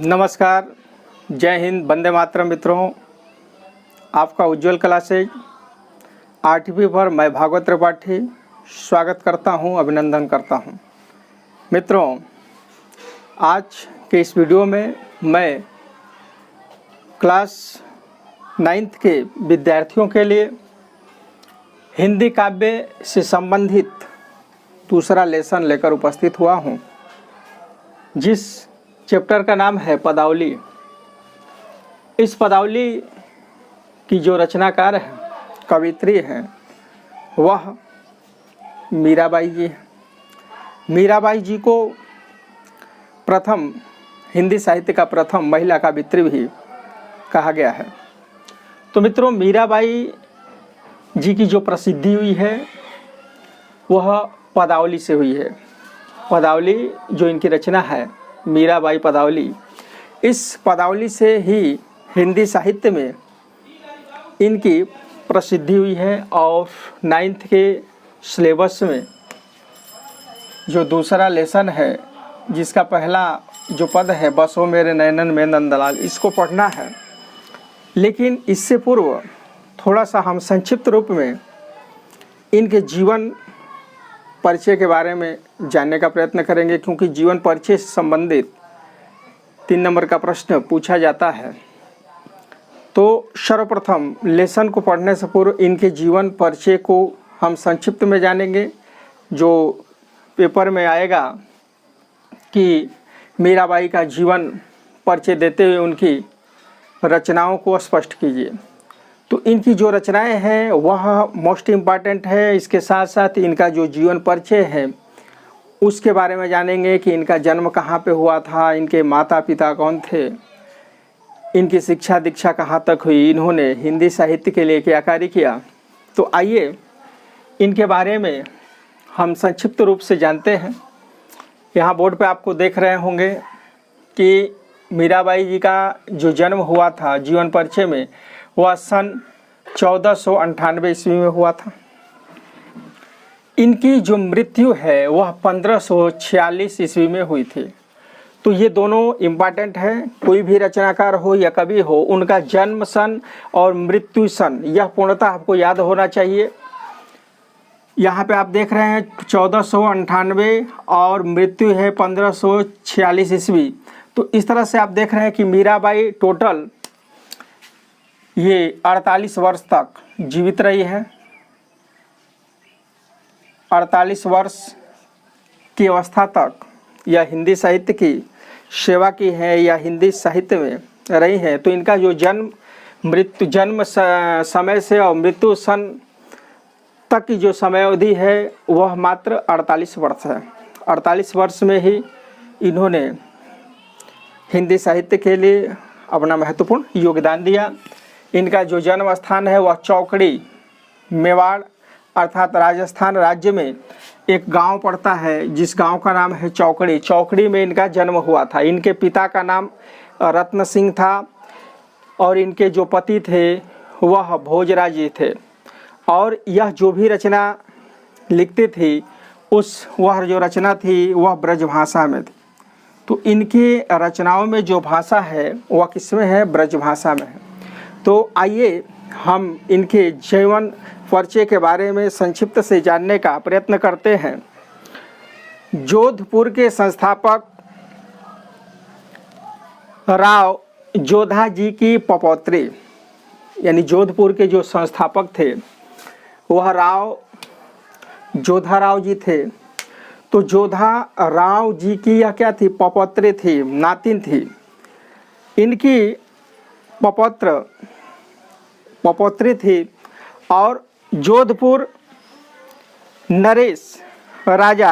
नमस्कार, जय हिंद, वंदे मातरम। मित्रों, आपका उज्जवल क्लासेज आठवीं पर मैं भागवत त्रिपाठी स्वागत करता हूं, अभिनंदन करता हूं। मित्रों, आज के इस वीडियो में मैं क्लास 9th के विद्यार्थियों के लिए हिंदी काव्य से संबंधित दूसरा लेसन लेकर उपस्थित हुआ हूं, जिस चैप्टर का नाम है पदावली। इस पदावली की जो रचनाकार है, कवित्री हैं, वह मीराबाई जी हैं। मीराबाई जी को प्रथम हिंदी साहित्य का प्रथम महिला कवित्री भी कहा गया है। तो मित्रों, मीराबाई जी की जो प्रसिद्धि हुई है वह पदावली से हुई है। पदावली जो इनकी रचना है, मीराबाई पदावली, इस पदावली से ही हिंदी साहित्य में इनकी प्रसिद्धि हुई है। और 9th के सिलेबस में जो दूसरा लेसन है, जिसका पहला जो पद है, बसो मेरे नैनन में नंदलाल, इसको पढ़ना है। लेकिन इससे पूर्व थोड़ा सा हम संक्षिप्त रूप में इनके जीवन परिचय के बारे में जानने का प्रयत्न करेंगे, क्योंकि जीवन परिचय से संबंधित 3 नंबर का प्रश्न पूछा जाता है। तो सर्वप्रथम लेसन को पढ़ने से पूर्व इनके जीवन परिचय को हम संक्षिप्त में जानेंगे, जो पेपर में आएगा कि मीराबाई का जीवन परिचय देते हुए उनकी रचनाओं को स्पष्ट कीजिए। तो इनकी जो रचनाएं हैं वह मोस्ट इम्पॉर्टेंट है। इसके साथ साथ इनका जो जीवन परिचय है उसके बारे में जानेंगे कि इनका जन्म कहाँ पे हुआ था, इनके माता पिता कौन थे, इनकी शिक्षा दीक्षा कहाँ तक हुई, इन्होंने हिंदी साहित्य के लिए क्या कार्य किया। तो आइए इनके बारे में हम संक्षिप्त रूप से जानते हैं। यहाँ बोर्ड पे आपको देख रहे होंगे कि मीराबाई जी का जो जन्म हुआ था जीवन परिचय में, वह सन 1498 ईस्वी में हुआ था। इनकी जो मृत्यु है वह 1546 ईस्वी में हुई थी। तो ये दोनों इम्पॉर्टेंट है। कोई भी रचनाकार हो या कवि हो, उनका जन्म सन और मृत्यु सन यह पूर्णतः आपको याद होना चाहिए। यहाँ पे आप देख रहे हैं 1498 और मृत्यु है 1546 ईस्वी। तो इस तरह से आप देख रहे हैं कि मीराबाई टोटल ये 48 वर्ष तक जीवित रही है। 48 वर्ष की अवस्था तक यह हिंदी साहित्य की सेवा की है या हिंदी साहित्य में रही है। तो इनका जो जन्म समय से और मृत्यु सन तक की जो समय अवधि है वह मात्र 48 वर्ष है। 48 वर्ष में ही इन्होंने हिंदी साहित्य के लिए अपना महत्वपूर्ण योगदान दिया। इनका जो जन्म स्थान है वह चौकड़ी, मेवाड़ अर्थात राजस्थान राज्य में एक गांव पड़ता है, जिस गांव का नाम है चौकड़ी। चौकड़ी में इनका जन्म हुआ था। इनके पिता का नाम रत्न सिंह था और इनके जो पति थे वह भोजराज जी थे। और यह जो भी रचना लिखती थी वह जो रचना थी वह ब्रजभाषा में थी। तो इनकी रचनाओं में जो भाषा है वह किसमें है? ब्रजभाषा में है। तो आइए हम इनके जीवन परिचय के बारे में संक्षिप्त से जानने का प्रयत्न करते हैं। जोधपुर के संस्थापक राव जोधा जी की पपौत्री, यानी जोधपुर के जो संस्थापक थे वह राव जोधा राव जी थे। तो जोधा राव जी की यह क्या थी? पपौत्री थी, नातिन थी। इनकी पपौत्री थी और जोधपुर नरेश राजा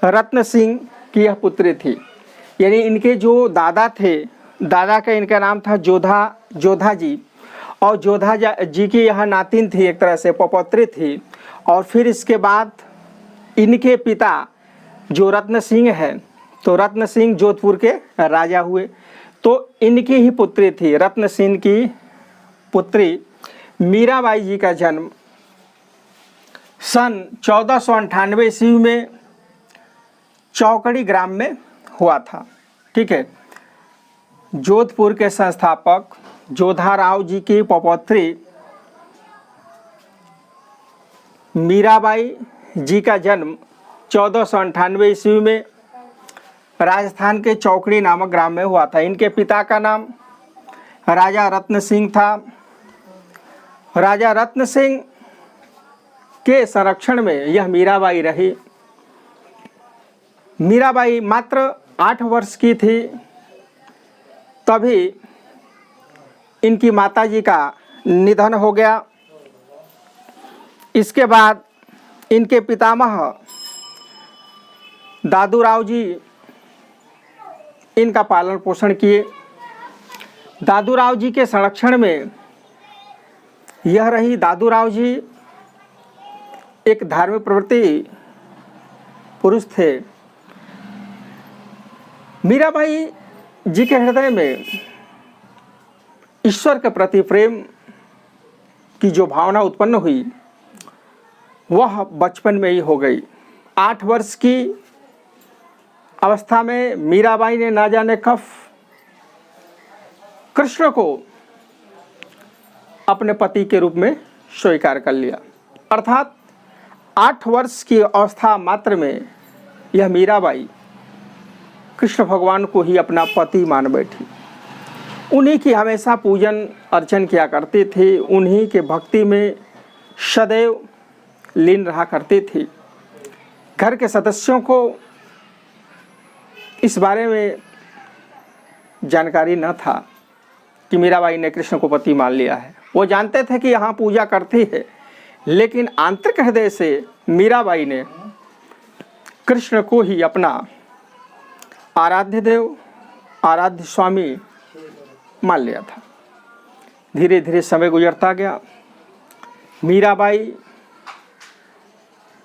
रत्न सिंह की यह पुत्री थी। यानी इनके जो दादा थे, दादा का इनका नाम था जोधा जी, और जोधा जी की यह नातिन थी, एक तरह से पपौत्री थी। और फिर इसके बाद इनके पिता जो रत्न सिंह है, तो रत्न सिंह जोधपुर के राजा हुए। तो इनकी ही पुत्री थी, रत्न सिंह की पुत्री मीराबाई जी का जन्म सन 1498 ईस्वी में चौकड़ी ग्राम में हुआ था। ठीक है। जोधपुर के संस्थापक जोधाराव जी की पपौत्री मीराबाई जी का जन्म 1498 ईस्वी में राजस्थान के चौकड़ी नामक ग्राम में हुआ था। इनके पिता का नाम राजा रत्न सिंह था। राजा रत्न सिंह के संरक्षण में यह मीराबाई रही। मीराबाई मात्र 8 वर्ष की थी तभी इनकी माताजी का निधन हो गया। इसके बाद इनके पितामह दादूराव जी इनका पालन पोषण किए। दादूराव जी के संरक्षण में यह रही। दादूराव जी एक धार्मिक प्रवृत्ति पुरुष थे। मीराबाई जी के हृदय में ईश्वर के प्रति प्रेम की जो भावना उत्पन्न हुई वह बचपन में ही हो गई। 8 वर्ष की अवस्था में मीराबाई ने ना जाने कब कृष्ण को अपने पति के रूप में स्वीकार कर लिया। अर्थात 8 वर्ष की अवस्था मात्र में यह मीराबाई कृष्ण भगवान को ही अपना पति मान बैठी। उन्हीं की हमेशा पूजन अर्चन किया करती थी। उन्हीं के भक्ति में सदैव लीन रहा करती थी। घर के सदस्यों को इस बारे में जानकारी न था कि मीराबाई ने कृष्ण को पति मान लिया है। वो जानते थे कि यहाँ पूजा करती है, लेकिन आंतरिक हृदय से मीराबाई ने कृष्ण को ही अपना आराध्य देव, आराध्य स्वामी मान लिया था। धीरे धीरे समय गुजरता गया। मीराबाई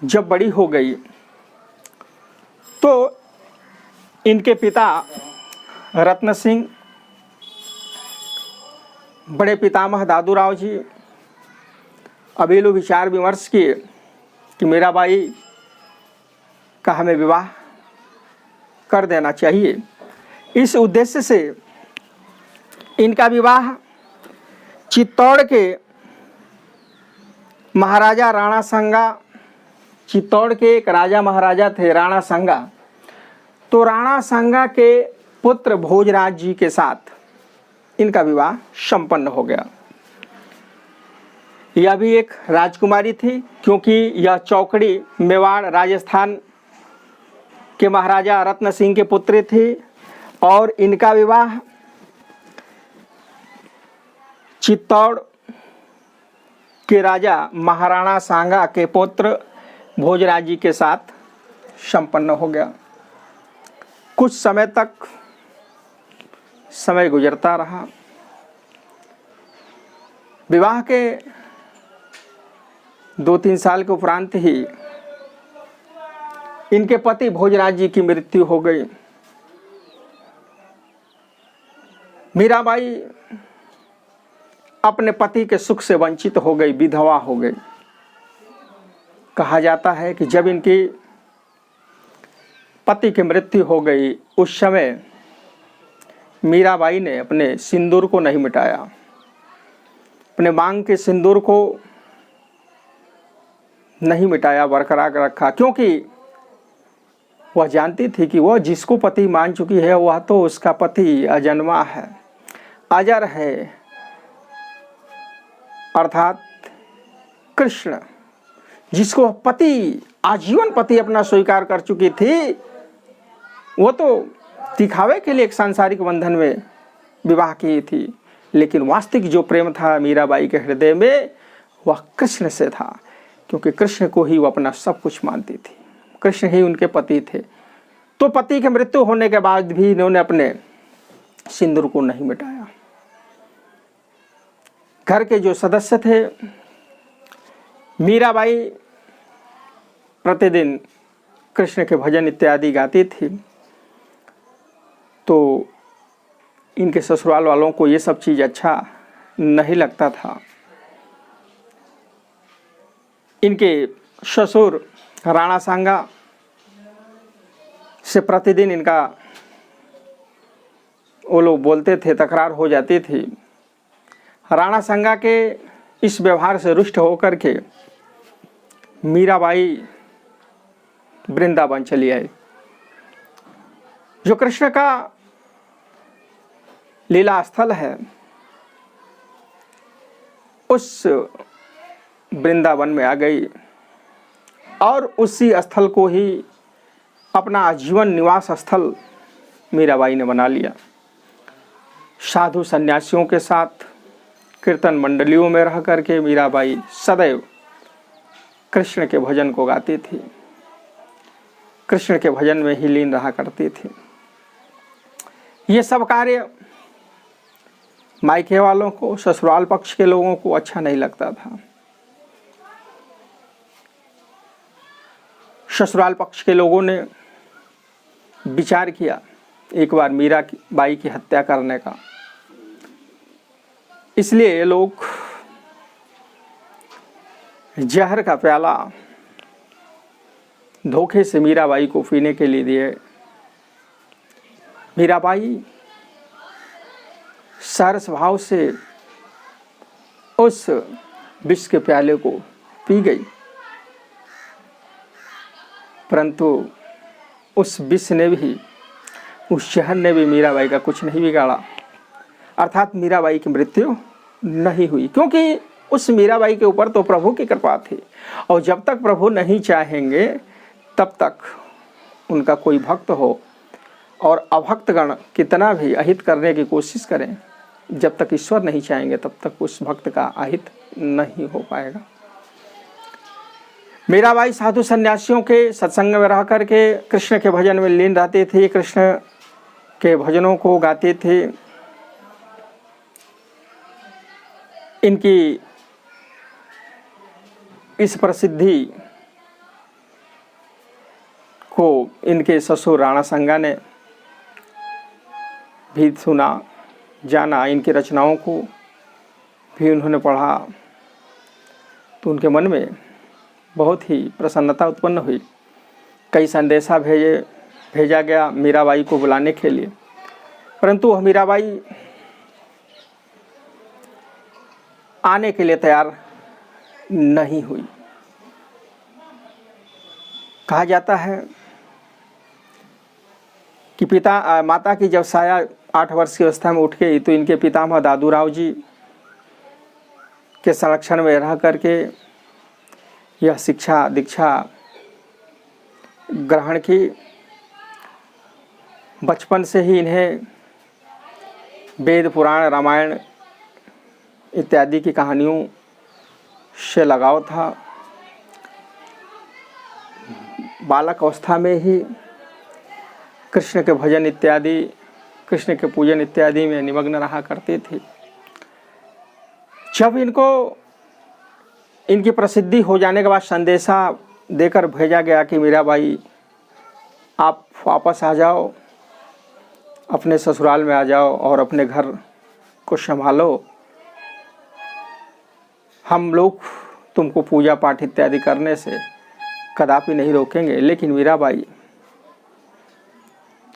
जब बड़ी हो गई तो इनके पिता रत्न सिंह, बड़े पितामह दादूराव जी अबेलो विचार विमर्श किए कि मीराबाई का हमें विवाह कर देना चाहिए। इस उद्देश्य से इनका विवाह चित्तौड़ के महाराजा राणा संगा, चित्तौड़ के एक राजा महाराजा थे राणा संगा, तो राणा संगा के पुत्र भोजराज जी के साथ इनका विवाह संपन्न हो गया। यह भी एक राजकुमारी थी, क्योंकि यह चौकड़ी मेवाड़ राजस्थान के महाराजा रत्न सिंह के पुत्री थी और इनका विवाह चित्तौड़ के राजा महाराणा सांगा के पुत्र भोजराज जी के साथ संपन्न हो गया। कुछ समय तक समय गुजरता रहा। विवाह के 2-3 साल के उपरांत ही इनके पति भोजराज जी की मृत्यु हो गई। मीराबाई अपने पति के सुख से वंचित हो गई, विधवा हो गई। कहा जाता है कि जब इनकी पति की मृत्यु हो गई उस समय मीराबाई ने अपने सिंदूर को नहीं मिटाया, अपने मांग के सिंदूर को नहीं मिटाया, बरकरार रखा, क्योंकि वह जानती थी कि वह जिसको पति मान चुकी है वह तो उसका पति अजन्मा है, अजर है, अर्थात कृष्ण, जिसको पति आजीवन पति अपना स्वीकार कर चुकी थी, वो तो दिखावे के लिए एक सांसारिक बंधन में विवाह की थी, लेकिन वास्तविक जो प्रेम था मीराबाई के हृदय में वह कृष्ण से था, क्योंकि कृष्ण को ही वो अपना सब कुछ मानती थी, कृष्ण ही उनके पति थे। तो पति की मृत्यु होने के बाद भी इन्होंने अपने सिंदूर को नहीं मिटाया। घर के जो सदस्य थे, मीराबाई प्रतिदिन कृष्ण के भजन इत्यादि गाती थी, तो इनके ससुराल वालों को ये सब चीज़ अच्छा नहीं लगता था। इनके ससुर राणा सांगा से प्रतिदिन इनका वो लोग बोलते थे, तकरार हो जाती थी। राणा संगा के इस व्यवहार से रुष्ट होकर के मीराबाई वृंदावन चली आई। जो कृष्ण का लीला स्थल है, उस वृंदावन में आ गई और उसी स्थल को ही अपना आजीवन निवास स्थल मीराबाई ने बना लिया। साधु सन्यासियों के साथ कीर्तन मंडलियों में रह करके मीराबाई सदैव कृष्ण के भजन को गाती थी, कृष्ण के भजन में ही लीन रहा करती थी। ये सब कार्य मायके वालों को, ससुराल पक्ष के लोगों को अच्छा नहीं लगता था। ससुराल पक्ष के लोगों ने विचार किया एक बार मीराबाई की हत्या करने का। इसलिए ये लोग जहर का प्याला धोखे से मीराबाई को पीने के लिए दिए। मीराबाई सरस भाव से उस विष के प्याले को पी गई, परंतु उस विष ने भी, उस जहर ने भी मीराबाई का कुछ नहीं बिगाड़ा, अर्थात मीराबाई की मृत्यु नहीं हुई, क्योंकि उस मीराबाई के ऊपर तो प्रभु की कृपा थी। और जब तक प्रभु नहीं चाहेंगे तब तक उनका कोई भक्त हो और अभक्तगण कितना भी अहित करने की कोशिश करें, जब तक ईश्वर नहीं चाहेंगे तब तक उस भक्त का अहित नहीं हो पाएगा। मीराबाई साधु सन्यासियों के सत्संग में रह करके कृष्ण के भजन में लीन रहती थी, कृष्ण के भजनों को गाती थी। इनकी इस प्रसिद्धि को इनके ससुर राणा संगा ने भी सुना, जाना, इनकी रचनाओं को भी उन्होंने पढ़ा, तो उनके मन में बहुत ही प्रसन्नता उत्पन्न हुई। कई संदेशा भेजा गया मीराबाई को बुलाने के लिए, परंतु वह मीराबाई आने के लिए तैयार नहीं हुई। कहा जाता है कि माता की जब साया 8 वर्ष की अवस्था में उठ गई तो इनके पितामह दादूराव जी के संरक्षण में रह करके यह शिक्षा दीक्षा ग्रहण की। बचपन से ही इन्हें वेद पुराण रामायण इत्यादि की कहानियों से लगाव था। बालक अवस्था में ही कृष्ण के भजन इत्यादि, कृष्ण के पूजन इत्यादि में निमग्न रहा करती थी। जब इनकी प्रसिद्धि हो जाने के बाद संदेशा देकर भेजा गया कि मीराबाई आप वापस आ जाओ, अपने ससुराल में आ जाओ और अपने घर को संभालो, हम लोग तुमको पूजा पाठ इत्यादि करने से कदापि नहीं रोकेंगे। लेकिन मीराबाई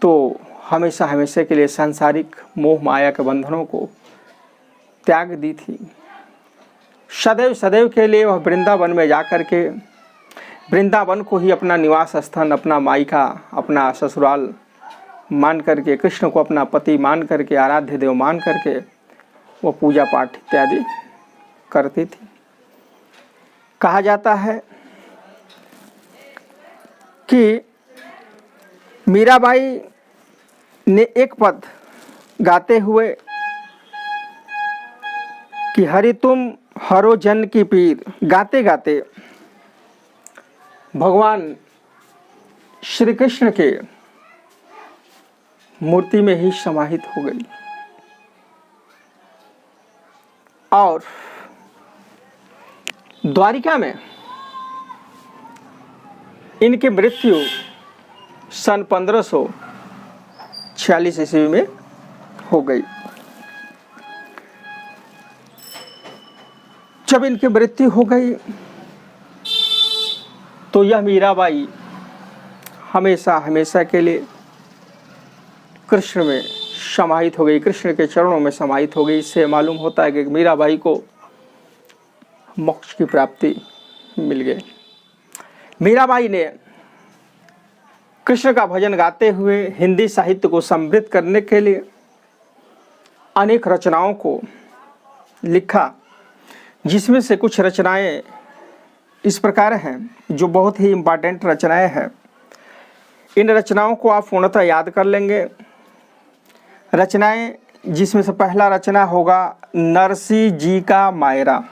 तो हमेशा हमेशा के लिए सांसारिक मोह माया के बंधनों को त्याग दी थी। सदैव सदैव के लिए वह वृंदावन में जाकर के वृंदावन को ही अपना निवास स्थान, अपना मायका, अपना ससुराल मान करके, कृष्ण को अपना पति मान करके, आराध्य देव मान करके वो पूजा पाठ इत्यादि करती थी। कहा जाता है कि मीराबाई ने एक पद गाते हुए कि हरि तुम हरो जन की पीर, गाते गाते भगवान श्री कृष्ण के मूर्ति में ही समाहित हो गई और द्वारिका में इनकी मृत्यु सन 1546 ईस्वी में हो गई। जब इनकी मृत्यु हो गई तो यह मीराबाई हमेशा हमेशा के लिए कृष्ण में समाहित हो गई, कृष्ण के चरणों में समाहित हो गई। इससे मालूम होता है कि मीराबाई को मोक्ष की प्राप्ति मिल गई। मीराबाई ने कृष्ण का भजन गाते हुए हिंदी साहित्य को समृद्ध करने के लिए अनेक रचनाओं को लिखा, जिसमें से कुछ रचनाएं इस प्रकार हैं जो बहुत ही इम्पॉर्टेंट रचनाएं हैं। इन रचनाओं को आप पूर्णतः याद कर लेंगे। रचनाएं जिसमें से पहला रचना होगा नरसी जी का मायरा।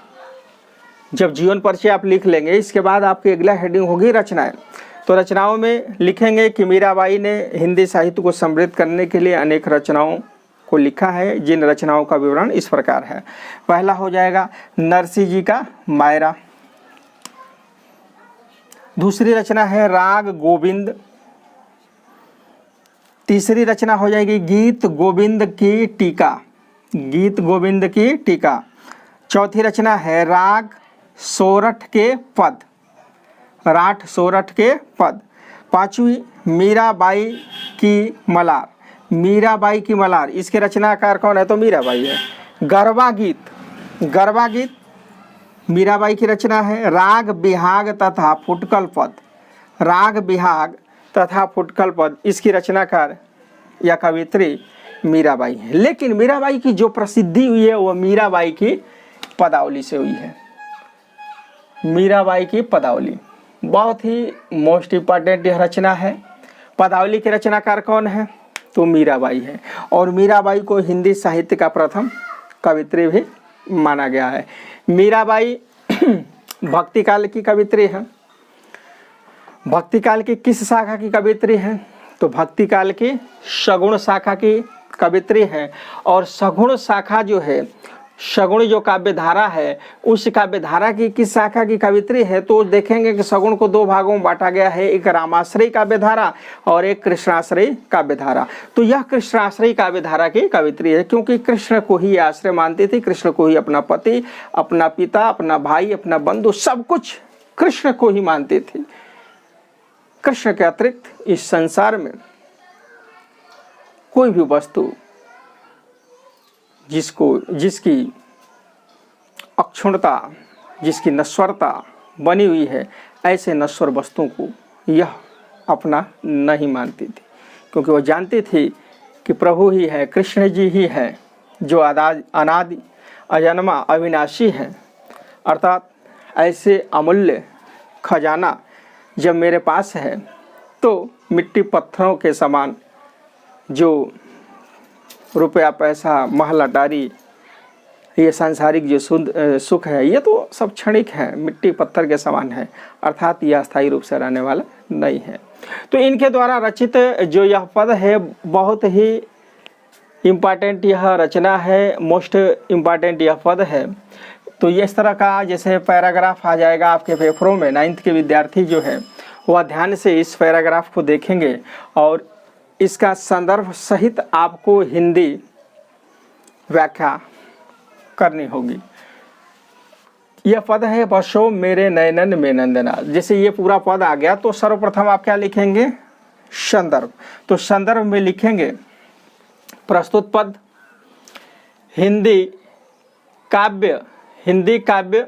जब जीवन परिचय आप लिख लेंगे, इसके बाद आपकी अगला हेडिंग होगी रचनाएं। तो रचनाओं में लिखेंगे कि मीराबाई ने हिंदी साहित्य को समृद्ध करने के लिए अनेक रचनाओं को लिखा है, जिन रचनाओं का विवरण इस प्रकार है। पहला हो जाएगा नरसी जी का मायरा। दूसरी रचना है राग गोविंद। तीसरी रचना हो जाएगी गीत गोविंद की टीका, गीत गोविंद की टीका। चौथी रचना है राग सोरठ के पद, राठ सोरठ के पद। पांचवी मीराबाई की मलार, मीराबाई की मलार। इसके रचनाकार कौन है? तो मीराबाई है। गरबा गीत, गरबा गीत मीराबाई की रचना है। राग बिहाग तथा फुटकल पद, राग बिहाग तथा फुटकल पद, इसकी रचनाकार या कवित्री मीराबाई है। लेकिन मीराबाई की जो प्रसिद्धि हुई है वह मीराबाई की पदावली से हुई है। मीराबाई की पदावली बहुत ही मोस्ट इम्पॉर्टेंट यह रचना है। पदावली के रचनाकार कौन है? तो मीराबाई है। और मीराबाई को हिंदी साहित्य का प्रथम कवित्री भी माना गया है। मीराबाई भक्ति काल की कवित्री है। भक्ति काल की किस शाखा की कवित्री है? तो भक्ति काल की सगुण शाखा की कवित्री है। और सगुण शाखा जो है, सगुण जो काव्य धारा है, उस काव्य धारा की किस शाखा की कवित्री है? तो देखेंगे कि सगुण को दो भागों में बांटा गया है, एक रामाश्रयी काव्य धारा और एक कृष्णाश्रयी काव्य धारा। तो यह कृष्णाश्रयी काव्य धारा की कवित्री है, क्योंकि कृष्ण को ही आश्रय मानती थी, कृष्ण को ही अपना पति, अपना पिता, अपना भाई, अपना बंधु, सब कुछ कृष्ण को ही मानती थी। कृष्ण के अतिरिक्त इस संसार में कोई भी वस्तु जिसकी अक्षुण्णता, जिसकी नश्वरता बनी हुई है, ऐसे नश्वर वस्तुओं को यह अपना नहीं मानती थी, क्योंकि वह जानती थी कि प्रभु ही है, कृष्ण जी ही है जो अनादि अजन्मा अविनाशी है। अर्थात ऐसे अमूल्य खजाना जब मेरे पास है तो मिट्टी पत्थरों के समान जो रुपया पैसा महल अटारी, ये सांसारिक जो सुख है, ये तो सब क्षणिक है, मिट्टी पत्थर के समान है। अर्थात यह अस्थायी रूप से रहने वाला नहीं है। तो इनके द्वारा रचित जो यह पद है, बहुत ही इम्पॉर्टेंट यह रचना है, मोस्ट इम्पॉर्टेंट यह पद है। तो ये इस तरह का जैसे पैराग्राफ आ जाएगा आपके पेपरों में, 9th के विद्यार्थी जो है वह ध्यान से इस पैराग्राफ को देखेंगे और इसका संदर्भ सहित आपको हिंदी व्याख्या करनी होगी। यह पद है बसो मेरे नयनन में नंदना। जैसे ये पूरा पद आ गया तो सर्वप्रथम आप क्या लिखेंगे? संदर्भ। तो संदर्भ में लिखेंगे प्रस्तुत पद हिंदी काव्य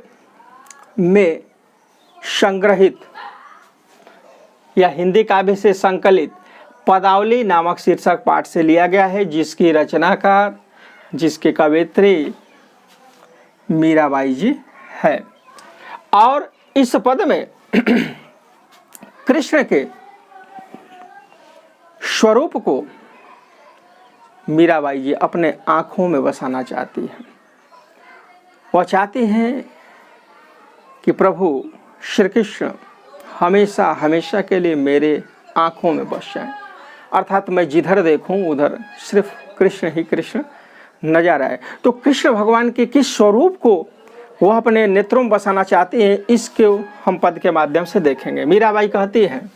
में संग्रहित या हिंदी काव्य से संकलित पदावली नामक शीर्षक पाठ से लिया गया है, जिसकी रचनाकार, जिसके कवित्री मीराबाई जी है। और इस पद में कृष्ण के स्वरूप को मीराबाई जी अपने आंखों में बसाना चाहती हैं। वह चाहती हैं कि प्रभु श्री कृष्ण हमेशा हमेशा के लिए मेरे आंखों में बस जाएं। अर्थात मैं जिधर देखूं उधर सिर्फ कृष्ण ही कृष्ण नजर आए। तो कृष्ण भगवान के किस स्वरूप को वह अपने नेत्रों में बसाना चाहते हैं, इसको हम पद के माध्यम से देखेंगे। मीराबाई कहती हैं,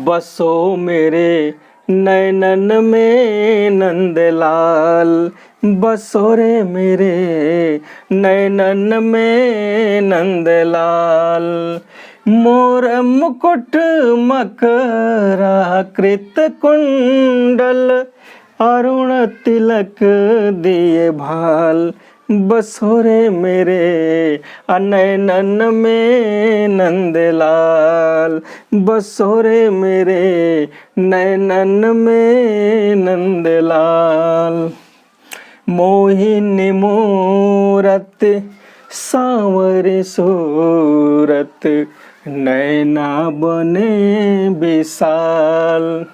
बसो मेरे नैनन में नंदलाल, बसो रे मेरे नैनन में नंदलाल, मोर मुकुट मकरा कृत कुंडल अरुण तिलक दिए भाल, बसोरे मेरे नैनन में नंदलाल, बसोरे मेरे नैनन में नंदलाल। मोहिनी मूरत सांवरे सूरत, नैना बने विशाल,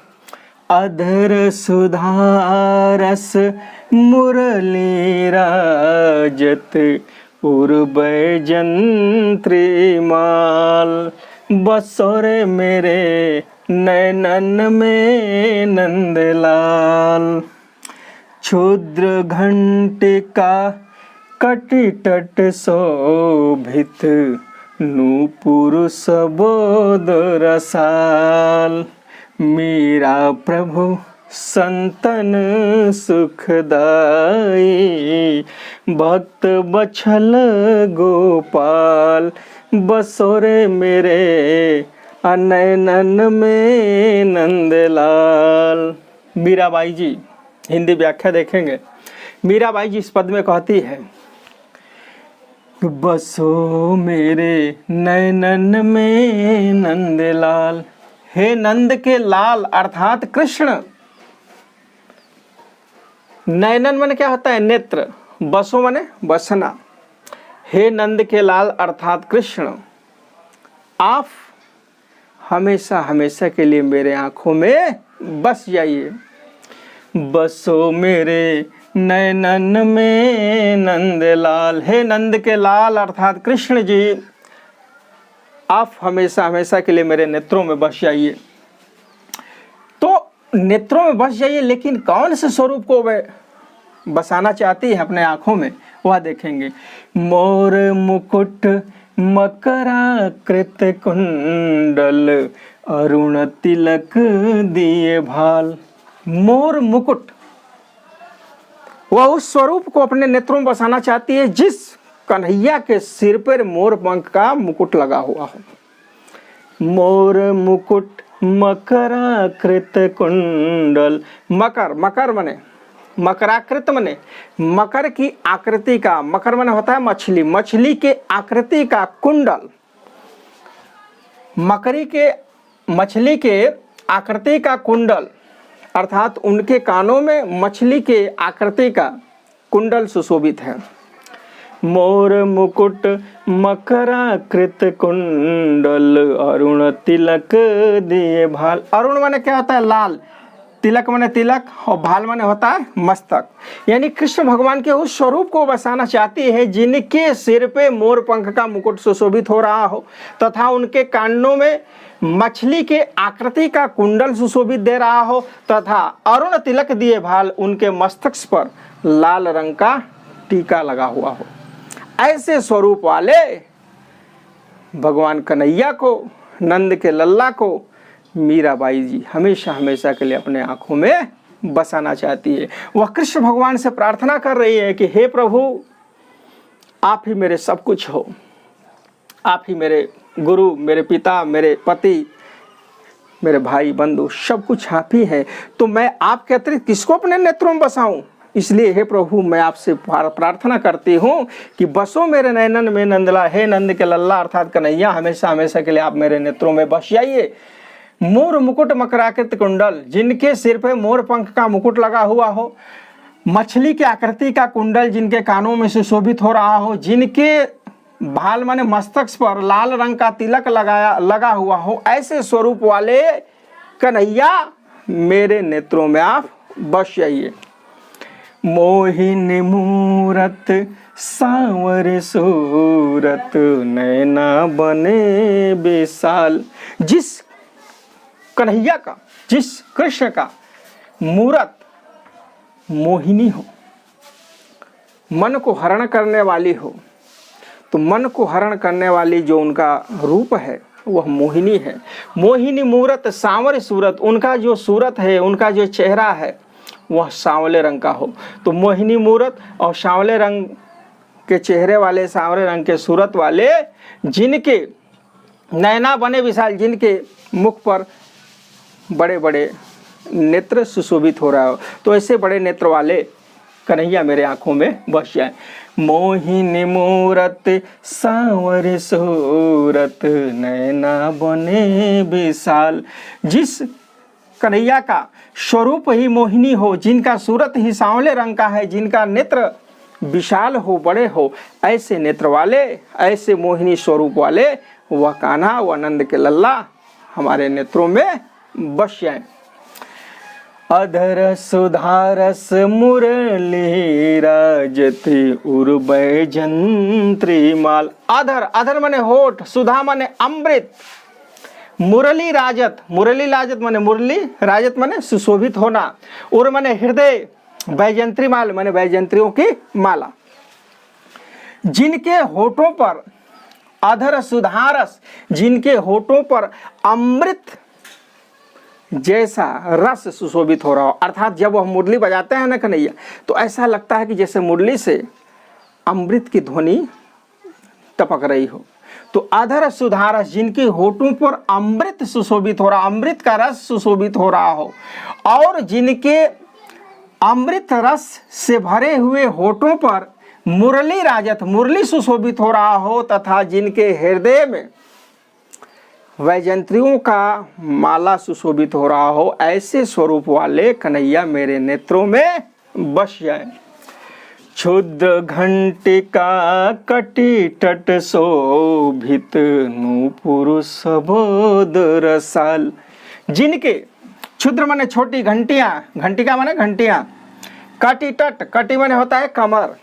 अधर सुधारस मुरली राजत, उर्वै जंत्री माल, बसोरे मेरे नैनन में नंदलाल। क्षुद्र घंटिका कटि तट शोभित, नूपुर सबोद रसाल, मीरा प्रभु संतन सुखदाई, भक्त बछल गोपाल, बसोरे मेरे नैनन में नंदलाल। मीराबाई जी, हिंदी व्याख्या देखेंगे। मीराबाई जी इस पद में कहती है, बसो मेरे नैनन में नंदलाल। हे नंद के लाल अर्थात कृष्ण। नैनन माने क्या होता है? नेत्र। बसो माने बसना। हे नंद के लाल अर्थात कृष्ण, आप हमेशा हमेशा के लिए मेरे आंखों में बस जाइए। बसो मेरे नैनन में नंदलाल। हे नंद के लाल अर्थात कृष्ण जी, आप हमेशा हमेशा के लिए मेरे नेत्रों में बस जाइए। तो नेत्रों में बस जाइए, लेकिन कौन से स्वरूप को वह बसाना चाहती है अपने आंखों में, वह देखेंगे। मोर मुकुट मकराकृत कुंडल, अरुण तिलक दिए भाल। मोर मुकुट, वह उस स्वरूप को अपने नेत्रों में बसाना चाहती है जिस कन्हैया के सिर पर मोर पंख का मुकुट लगा हुआ हो। मोर मुकुट मकराकृत कुंडल। मकर, मकर मने मकराकृत मने मकर की आकृति का, मकर मने होता है मछली, मछली के आकृति का कुंडल। मछली के आकृति का कुंडल अर्थात उनके कानों में मछली के आकृति का कुंडल सुशोभित है। मोर मुकुट मकराकृत कुंडल, अरुण तिलक दिए भाल। अरुण माने क्या होता है? लाल। तिलक माने तिलक, और भाल माने होता है मस्तक। यानी कृष्ण भगवान के उस स्वरूप को बसाना चाहती है जिनके सिर पे मोर पंख का मुकुट सुशोभित हो रहा हो तथा उनके कानों में मछली के आकृति का कुंडल सुशोभित दे रहा हो तथा अरुण तिलक दिए भाल, उनके मस्तक पर लाल रंग का टीका लगा हुआ हो। ऐसे स्वरूप वाले भगवान कन्हैया को, नंद के लल्ला को मीराबाई जी हमेशा हमेशा के लिए अपने आंखों में बसाना चाहती है। वह कृष्ण भगवान से प्रार्थना कर रही है कि हे प्रभु, आप ही मेरे सब कुछ हो, आप ही मेरे गुरु, मेरे पिता, मेरे पति, मेरे भाई बंधु, सब कुछ आप ही है। तो मैं आपके अतिरिक्त किसको अपने नेत्रों में बसाऊं? इसलिए हे प्रभु, मैं आपसे प्रार्थना करती हूँ कि बसो मेरे नैनन में नंदला। हे नंद के लल्ला अर्थात कन्हैया, हमेशा हमेशा के लिए आप मेरे नेत्रों में बस जाइए। मोर मुकुट मकराकृत कुंडल, जिनके सिर पे मोर पंख का मुकुट लगा हुआ हो, मछली की आकृति का कुंडल जिनके कानों में सुशोभित हो रहा हो, जिनके भाल माने मस्तक पर लाल रंग का तिलक लगा हुआ हो, ऐसे स्वरूप वाले कन्हैया मेरे नेत्रों में आप बस जाइए। मोहिनी मूरत सांवर सूरत, नैना बने विशाल। जिस कन्हैया का, जिस कृष्ण का मूरत मोहिनी हो, मन को हरण करने वाली हो, तो मन को हरण करने वाली जो उनका रूप है वह मोहिनी है। मोहिनी मूरत सांवर सूरत, उनका जो सूरत है, उनका जो चेहरा है वह सांवले रंग का हो। तो मोहिनी मूरत और सांवले रंग के चेहरे वाले, सांवले रंग के सूरत वाले, जिनके नैना बने विशाल, जिनके मुख पर बड़े बड़े नेत्र सुशोभित हो रहा हो। तो ऐसे बड़े नेत्र वाले कन्हैया मेरे आंखों में बस जाए। मोहिनी मूरत सांवर सूरत नैना बने विशाल। जिस कन्हैया का स्वरूप ही मोहिनी हो, जिनका सूरत ही सांवले रंग का है, जिनका नेत्र विशाल हो, बड़े हो, ऐसे नेत्र वाले, ऐसे मोहिनी स्वरूप वाले वह कान्हा, वह नंद के लल्ला हमारे नेत्रों में बस जाए। अधर सुधारस मुरली राजति उर्वैजंत्री माल। अधर, अधर माने होठ, सुधा माने अमृत, मुरली राजत, मुरली राजत माने मुरली, राजत माने सुशोभित होना, उर माने हृदय, वैजंत्री माल माने वैजंत्रियों की माला। जिनके होठों पर अधर सुधारस, जिनके होठों पर अमृत जैसा रस सुशोभित हो रहा हो, अर्थात जब वह मुरली बजाते हैं ना कन्हैया, तो ऐसा लगता है कि जैसे मुरली से अमृत की ध्वनि टपक रही हो। तो अधर सुधारस, जिनके होठों पर अमृत सुशोभित हो रहा, अमृत का रस सुशोभित हो रहा हो, और जिनके अमृत रस से भरे हुए होठों पर मुरली राजत, मुरली सुशोभित हो रहा हो, तथा जिनके हृदय में वैजंत्रियों का माला सुशोभित हो रहा हो, ऐसे स्वरूप वाले कन्हैया मेरे नेत्रों में बस जाए। क्षुद्र घंटिका कटी तट शोभित नूपुर सबोद रसाल। जिनके क्षुद्र माने छोटी घंटियां, घंटिका माने घंटियां, कटी तट, कटी माने होता है कमर,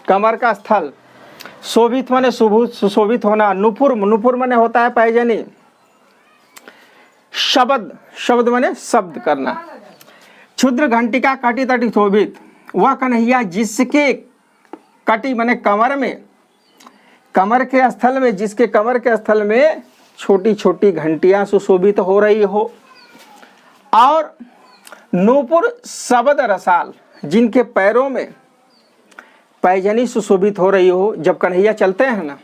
कमर का स्थल, शोभित माने सुशोभित होना, नुपुर, नुपुर माने होता है पैजनी, शब्द, शब्द माने शब्द करना। क्षुद्र घंटिका कटी तटी शोभित, वह कन्हैया जिसके कटी माने कमर में, कमर के स्थल में, जिसके कमर के स्थल में छोटी छोटी घंटियां सुशोभित हो रही हो, और नूपुर शब्द रसाल, जिनके पैरों में पैजनी सुशोभित हो रही हो। जब कन्हैया चलते हैं ना,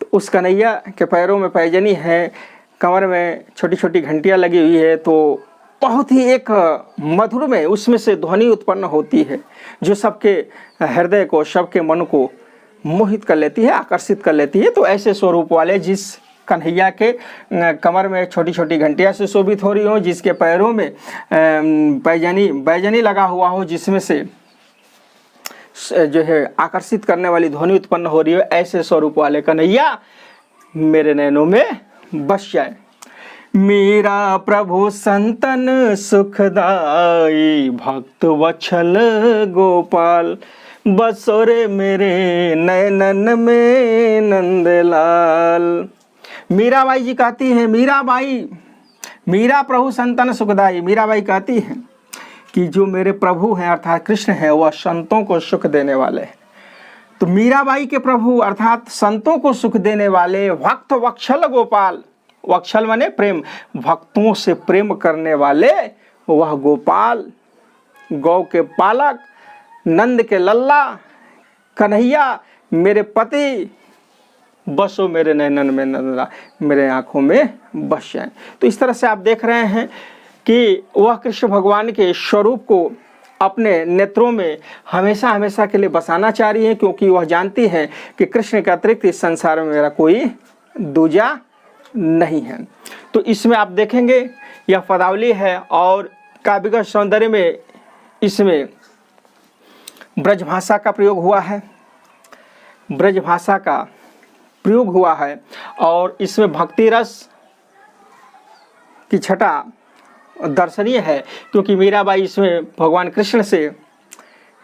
तो उस कन्हैया के पैरों में पैजनी है, कमर में छोटी छोटी घंटियां लगी हुई है, तो बहुत ही एक मधुर में उसमें से ध्वनि उत्पन्न होती है, जो सबके हृदय को, सबके मन को मोहित कर लेती है, आकर्षित कर लेती है। तो ऐसे स्वरूप वाले जिस कन्हैया के कमर में छोटी छोटी घंटियां सुशोभित हो रही हो, जिसके पैरों में पैजनी लगा हुआ हो, जिसमें से जो है आकर्षित करने वाली ध्वनि उत्पन्न हो रही हो, ऐसे स्वरूप वाले कन्हैया मेरे नैनों में बस जाए। मेरा प्रभु संतन सुखदाई भक्त वत्सल गोपाल, बसोरे मेरे नैनन में नंदलाल। मीराबाई जी कहती हैं, मीराबाई, मीरा प्रभु संतन सुखदाई, मीराबाई कहती हैं कि जो मेरे प्रभु हैं अर्थात कृष्ण हैं, वह संतों को सुख देने वाले हैं। तो मीराबाई के प्रभु अर्थात संतों को सुख देने वाले भक्त वत्सल गोपाल, वत्सल माने प्रेम, भक्तों से प्रेम करने वाले वह गोपाल, गौ के पालक, नंद के लल्ला कन्हैया मेरे पति, बसो मेरे नैनन में नंदा, मेरे आंखों में बस जाए। तो इस तरह से आप देख रहे हैं कि वह कृष्ण भगवान के स्वरूप को अपने नेत्रों में हमेशा हमेशा के लिए बसाना चाह रही है, क्योंकि वह जानती है कि कृष्ण के अतिरिक्त इस संसार में मेरा कोई दूजा नहीं है। तो इसमें आप देखेंगे यह पदावली है, और काव्यगत सौंदर्य में इसमें ब्रजभाषा का प्रयोग हुआ है, ब्रजभाषा का प्रयोग हुआ है, और इसमें भक्ति रस की छटा दर्शनीय है, क्योंकि मीराबाई इसमें भगवान कृष्ण से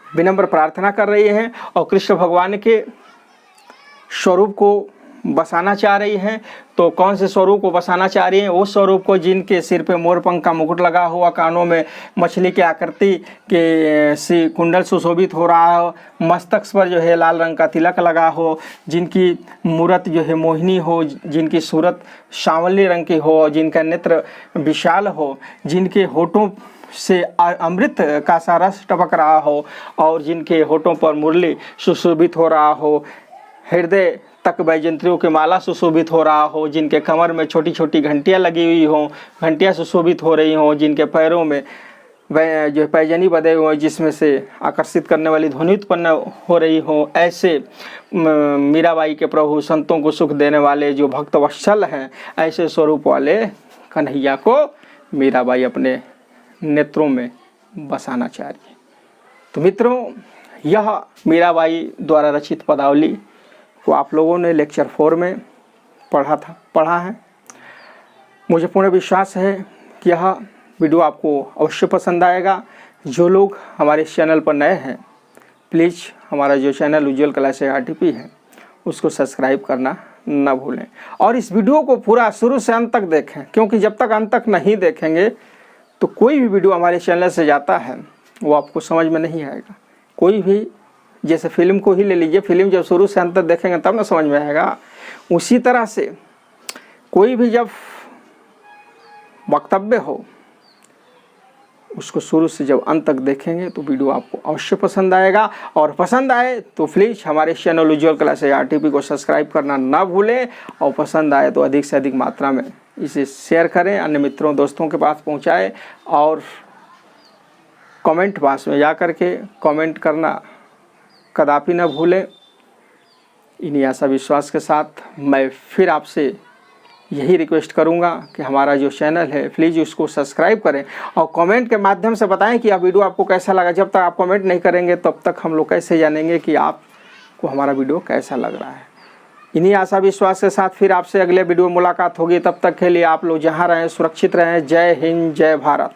विनम्र प्रार्थना कर रही हैं और कृष्ण भगवान के स्वरूप को बसाना चाह रही हैं। तो कौन से स्वरूप को बसाना चाह रही हैं? उस स्वरूप को जिनके सिर पे मोरपंख का मुकुट लगा हुआ, कानों में मछली की आकृति के सी कुंडल सुशोभित हो रहा हो, मस्तक पर जो है लाल रंग का तिलक लगा हो, जिनकी मूरत जो है मोहिनी हो, जिनकी सूरत सांवली रंग की हो, जिनका नेत्र विशाल हो, जिनके होठों से अमृत का सा रस टपक रहा हो, और जिनके होठों पर मुरली सुशोभित हो रहा हो, हृदय तक वैजयंतियों की माला सुशोभित हो रहा हो, जिनके कमर में छोटी छोटी घंटियाँ लगी हुई हों, घंटियाँ सुशोभित हो रही हों, जिनके पैरों में वह जो पैजनी बंधे हुए जिसमें से आकर्षित करने वाली ध्वनि उत्पन्न हो रही हो, ऐसे मीराबाई के प्रभु संतों को सुख देने वाले जो भक्त वत्सल हैं, ऐसे स्वरूप वाले कन्हैया को मीराबाई अपने नेत्रों में बसाना चाह रही है। तो मित्रों, यह मीराबाई द्वारा रचित पदावली को आप लोगों ने लेक्चर 4 में पढ़ा है। मुझे पूर्ण विश्वास है कि यह वीडियो आपको अवश्य पसंद आएगा। जो लोग हमारे इस चैनल पर नए हैं, प्लीज़ हमारा जो चैनल उज्ज्वल क्लासेज RTP है उसको सब्सक्राइब करना न भूलें और इस वीडियो को पूरा शुरू से अंत तक देखें, क्योंकि जब तक अंत तक नहीं देखेंगे तो कोई भी वीडियो हमारे चैनल से जाता है वो आपको समझ में नहीं आएगा। कोई भी, जैसे फिल्म को ही ले लीजिए, फिल्म जब शुरू से अंत तक देखेंगे तब ना समझ में आएगा। उसी तरह से कोई भी जब वक्तव्य हो उसको शुरू से जब अंत तक देखेंगे तो वीडियो आपको अवश्य पसंद आएगा। और पसंद आए तो प्लीज़ हमारे चैनल उज्ज्वल क्लासेज RTP को सब्सक्राइब करना ना भूलें और पसंद आए तो अधिक से अधिक मात्रा में इसे शेयर करें, अन्य मित्रों दोस्तों के पास पहुंचाएं और कमेंट बॉक्स में जा कर के कमेंट करना कदापि न भूलें। इन्हीं आशा विश्वास के साथ मैं फिर आपसे यही रिक्वेस्ट करूंगा कि हमारा जो चैनल है प्लीज़ उसको सब्सक्राइब करें और कमेंट के माध्यम से बताएं कि यह वीडियो आपको कैसा लगा। जब तक आप कमेंट नहीं करेंगे तब तक हम लोग कैसे जानेंगे कि आपको हमारा वीडियो कैसा लग रहा है। इन्हीं आशा विश्वास के साथ फिर आपसे अगले वीडियो मुलाकात होगी। तब तक के लिए आप लोग जहाँ रहें सुरक्षित रहें। जय हिंद, जय भारत।